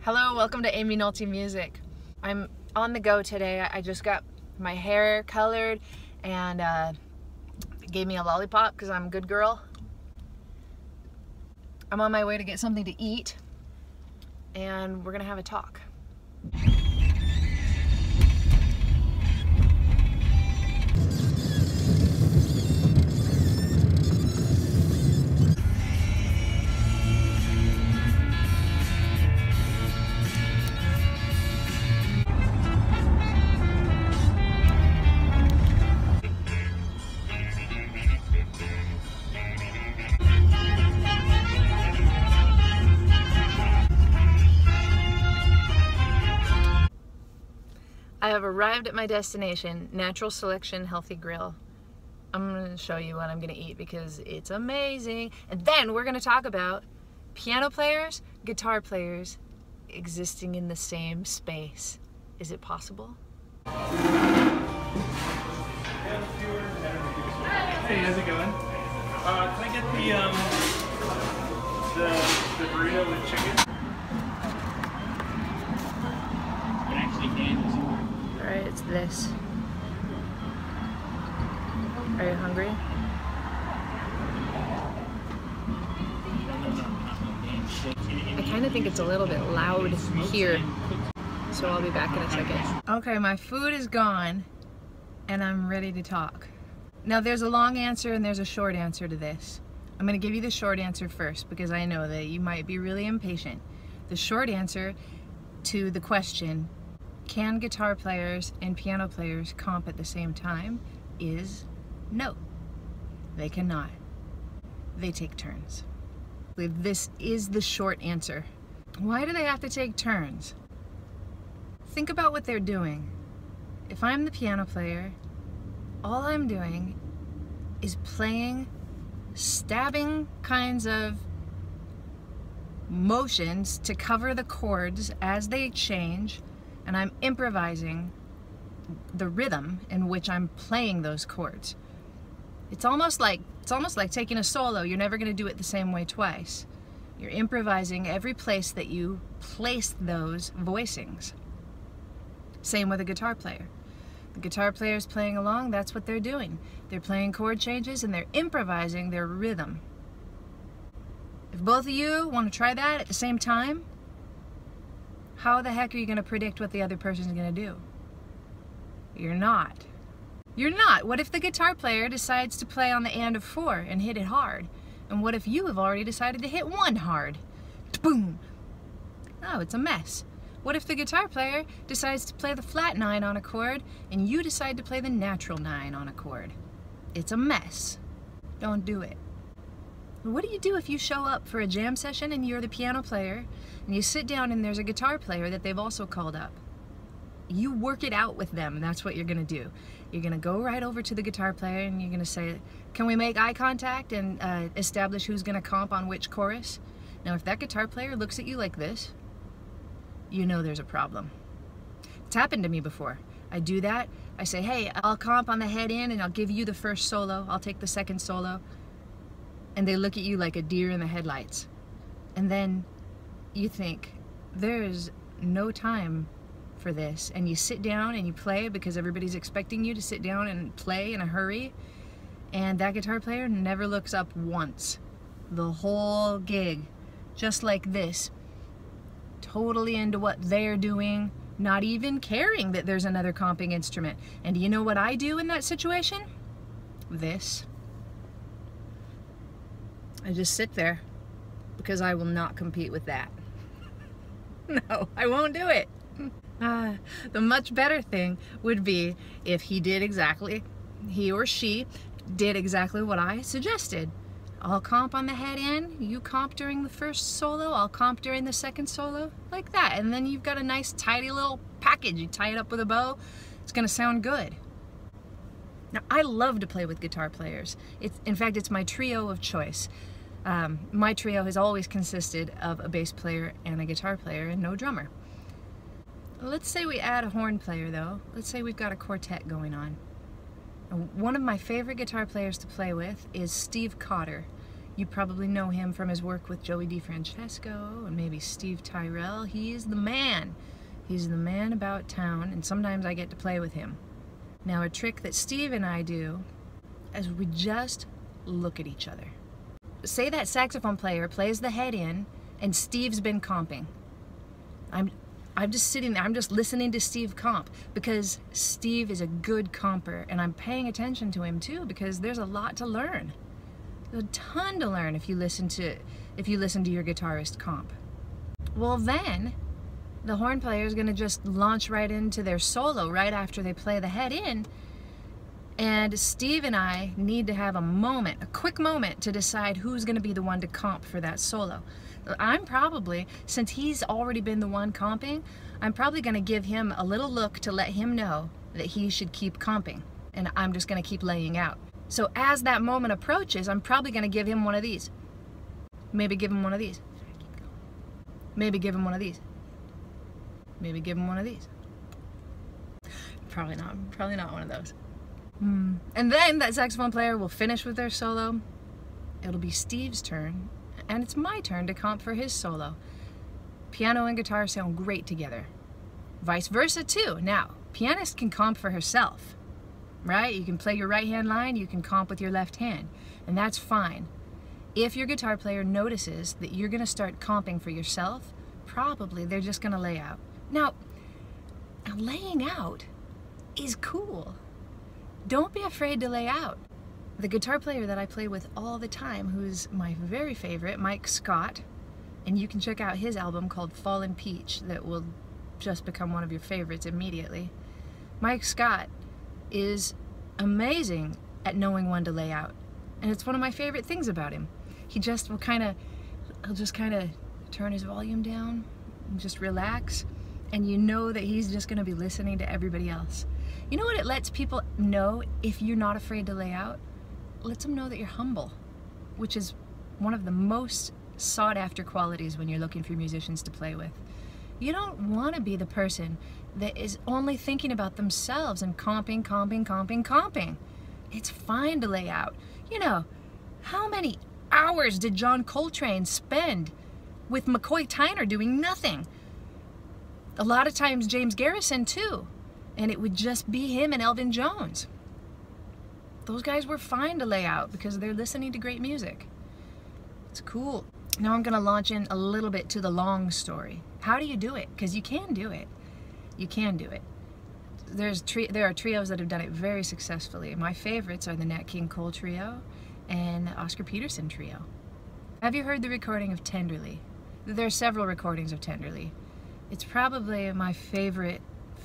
Hello, welcome to Aimee Nolte Music. I'm on the go today. I just got my hair colored and gave me a lollipop because I'm a good girl. I'm on my way to get something to eat and we're gonna have a talk. I have arrived at my destination, Natural Selection Healthy Grill. I'm going to show you what I'm going to eat because it's amazing. And then we're going to talk about piano players, guitar players existing in the same space. Is it possible? Hey, how's it going? Can I get the burrito with chicken? It actually handles it. Alright, it's this. Are you hungry? I kind of think it's a little bit loud here, so I'll be back in a second. Okay, my food is gone, and I'm ready to talk. Now there's a long answer and there's a short answer to this. I'm going to give you the short answer first because I know that you might be really impatient. The short answer to the question, can guitar players and piano players comp at the same time, is no. They cannot. They take turns. This is the short answer. Why do they have to take turns? Think about what they're doing. If I'm the piano player, all I'm doing is playing stabbing kinds of motions to cover the chords as they change, and I'm improvising the rhythm in which I'm playing those chords. It's almost like taking a solo. You're never going to do it the same way twice. You're improvising every place that you place those voicings. Same with a guitar player. The guitar player is playing along, that's what they're doing. They're playing chord changes and they're improvising their rhythm. If both of you want to try that at the same time, how the heck are you going to predict what the other person's going to do? You're not. You're not. What if the guitar player decides to play on the and of 4 and hit it hard? And what if you have already decided to hit 1 hard? Boom! Oh, it's a mess. What if the guitar player decides to play the flat 9 on a chord and you decide to play the natural 9 on a chord? It's a mess. Don't do it. What do you do if you show up for a jam session and you're the piano player and you sit down and there's a guitar player that they've also called up? You work it out with them. That's what you're going to do. You're going to go right over to the guitar player and you're going to say, can we make eye contact and establish who's going to comp on which chorus? Now if that guitar player looks at you like this, you know there's a problem. It's happened to me before. I do that. I say, hey, I'll comp on the head in and I'll give you the first solo. I'll take the second solo. And they look at you like a deer in the headlights. And then you think, there's no time for this. And you sit down and you play because everybody's expecting you to sit down and play in a hurry. And that guitar player never looks up once. The whole gig. Just like this. Totally into what they're doing. Not even caring that there's another comping instrument. And do you know what I do in that situation? This. I just sit there because I will not compete with that. No, I won't do it. The much better thing would be if he or she did exactly what I suggested. I'll comp on the head in, you comp during the first solo, I'll comp during the second solo, like that. And then you've got a nice tidy little package. You tie it up with a bow, it's gonna sound good. Now, I love to play with guitar players. In fact, it's my trio of choice. My trio has always consisted of a bass player and a guitar player and no drummer. Let's say we add a horn player though. Let's say we've got a quartet going on. One of my favorite guitar players to play with is Steve Cotter. You probably know him from his work with Joey DeFrancesco and maybe Steve Tyrell. He's the man. He's the man about town, and sometimes I get to play with him. Now, a trick that Steve and I do is we just look at each other. Say that saxophone player plays the head in and Steve's been comping. I'm just sitting there, I'm just listening to Steve comp because Steve is a good comper, and I'm paying attention to him too because there's a lot to learn. There's a ton to learn if you listen to your guitarist comp. Well, then the horn player is going to just launch right into their solo right after they play the head in, and Steve and I need to have a quick moment to decide who's going to be the one to comp for that solo. I'm probably, since he's already been the one comping, I'm probably going to give him a little look to let him know that he should keep comping, and I'm just going to keep laying out. So as that moment approaches, I'm probably going to give him one of these. Maybe give him one of these. Maybe give him one of these. Maybe give him one of these. Probably not one of those. And then that saxophone player will finish with their solo. It'll be Steve's turn, and it's my turn to comp for his solo. Piano and guitar sound great together. Vice versa too. Now, pianist can comp for herself, right? You can play your right hand line, you can comp with your left hand, and that's fine. If your guitar player notices that you're gonna start comping for yourself, probably they're just gonna lay out. Now, laying out is cool. Don't be afraid to lay out. The guitar player that I play with all the time, who's my very favorite, Mike Scott, and you can check out his album called Fallen Peach that will just become one of your favorites immediately. Mike Scott is amazing at knowing when to lay out, and it's one of my favorite things about him. He just will he'll just kind of turn his volume down and just relax, and you know that he's just going to be listening to everybody else. You know what it lets people know if you're not afraid to lay out? It lets them know that you're humble, which is one of the most sought after qualities when you're looking for musicians to play with. You don't want to be the person that is only thinking about themselves and comping. It's fine to lay out. You know, how many hours did John Coltrane spend with McCoy Tyner doing nothing? A lot of times James Garrison too, and it would just be him and Elvin Jones. Those guys were fine to lay out because they're listening to great music. It's cool. Now I'm going to launch in a little bit to the long story. How do you do it? Because you can do it. You can do it. There are trios that have done it very successfully. My favorites are the Nat King Cole Trio and the Oscar Peterson Trio. Have you heard the recording of Tenderly? There are several recordings of Tenderly. It's probably my favorite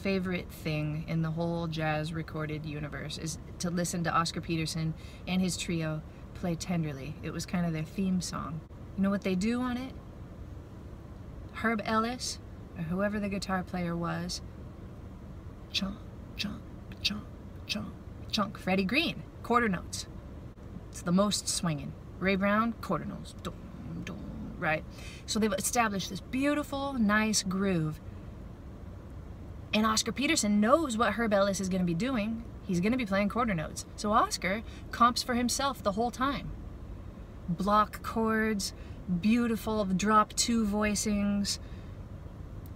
thing in the whole jazz recorded universe is to listen to Oscar Peterson and his trio play Tenderly. It was kind of their theme song. You know what they do on it? Herb Ellis, or whoever the guitar player was, chunk, chunk, chunk, chunk, chunk. Freddie Green, quarter notes. It's the most swinging. Ray Brown, quarter notes. Dum, dum, right? So they've established this beautiful, nice groove. And Oscar Peterson knows what Herb Ellis is going to be doing. He's going to be playing quarter notes. So Oscar comps for himself the whole time. Block chords, beautiful drop two voicings,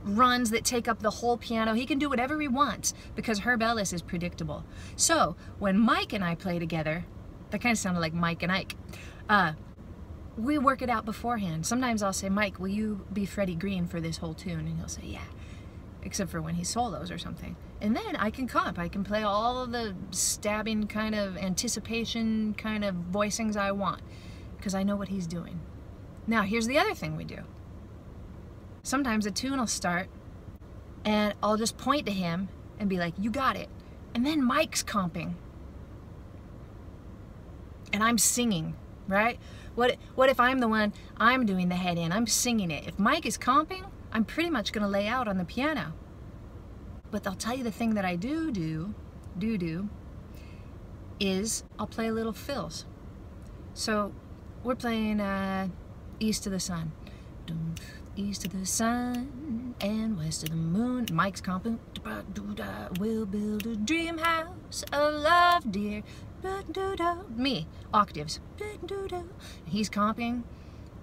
runs that take up the whole piano. He can do whatever he wants because Herb Ellis is predictable. So when Mike and I play together, that kind of sounded like Mike and Ike, we work it out beforehand. Sometimes I'll say, Mike, will you be Freddie Green for this whole tune? And he'll say, yeah. Except for when he solos or something. And then I can comp. I can play all of the stabbing kind of anticipation kind of voicings I want because I know what he's doing. Now, here's the other thing we do. Sometimes a tune will start and I'll just point to him and be like, you got it. And then Mike's comping. And I'm singing, right? What if I'm the one, I'm doing the head in, I'm singing it. If Mike is comping, I'm pretty much going to lay out on the piano. But I'll tell you the thing that I do is I'll play little fills. So we're playing East of the Sun. East of the sun, and west of the moon. Mike's comping. We'll build a dream house of love, dear. Me, octaves. He's comping.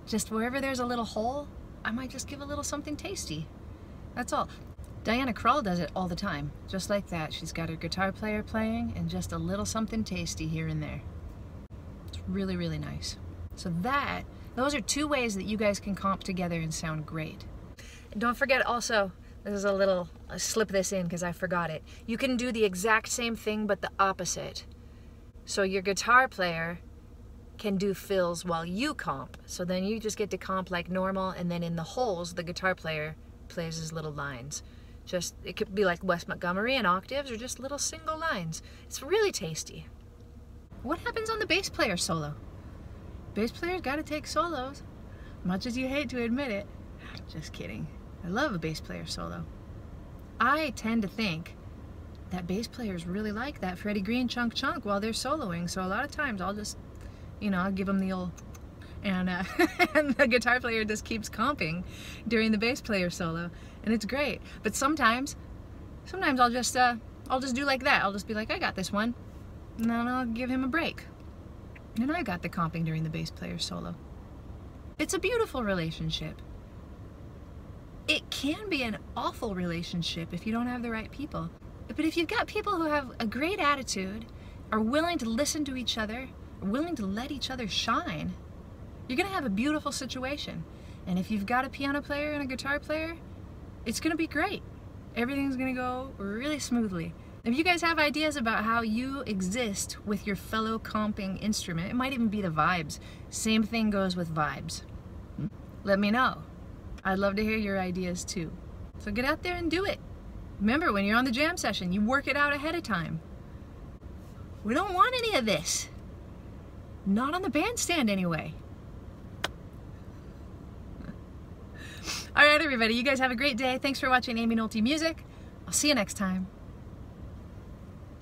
Just wherever there's a little hole, I might just give a little something tasty. That's all. Diana Krall does it all the time, just like that. She's got her guitar player playing and just a little something tasty here and there. It's really, really nice. So those are two ways that you guys can comp together and sound great. And don't forget also, this is I'll slip this in because I forgot it. You can do the exact same thing but the opposite. So your guitar player can do fills while you comp. So then you just get to comp like normal, and then in the holes, the guitar player plays his little lines. It could be like Wes Montgomery and octaves, or just little single lines. It's really tasty. What happens on the bass player solo? Bass player's gotta take solos, much as you hate to admit it. Just kidding. I love a bass player solo. I tend to think that bass players really like that Freddie Green chunk chunk while they're soloing, so a lot of times I'll just, I'll give them the old, and the guitar player just keeps comping during the bass player solo, and it's great. But sometimes I'll just do like that. I'll just be like, I got this one, and then I'll give him a break, and I got the comping during the bass player solo. It's a beautiful relationship. It can be an awful relationship if you don't have the right people. But if you've got people who have a great attitude, are willing to listen to each other, are willing to let each other shine, you're gonna have a beautiful situation. And if you've got a piano player and a guitar player, it's gonna be great. Everything's gonna go really smoothly. If you guys have ideas about how you exist with your fellow comping instrument, it might even be the vibes. Same thing goes with vibes. Let me know. I'd love to hear your ideas too. So get out there and do it. Remember, when you're on the jam session, you work it out ahead of time. We don't want any of this. Not on the bandstand anyway. All right, everybody, you guys have a great day. Thanks for watching Aimee Nolte Music. I'll see you next time.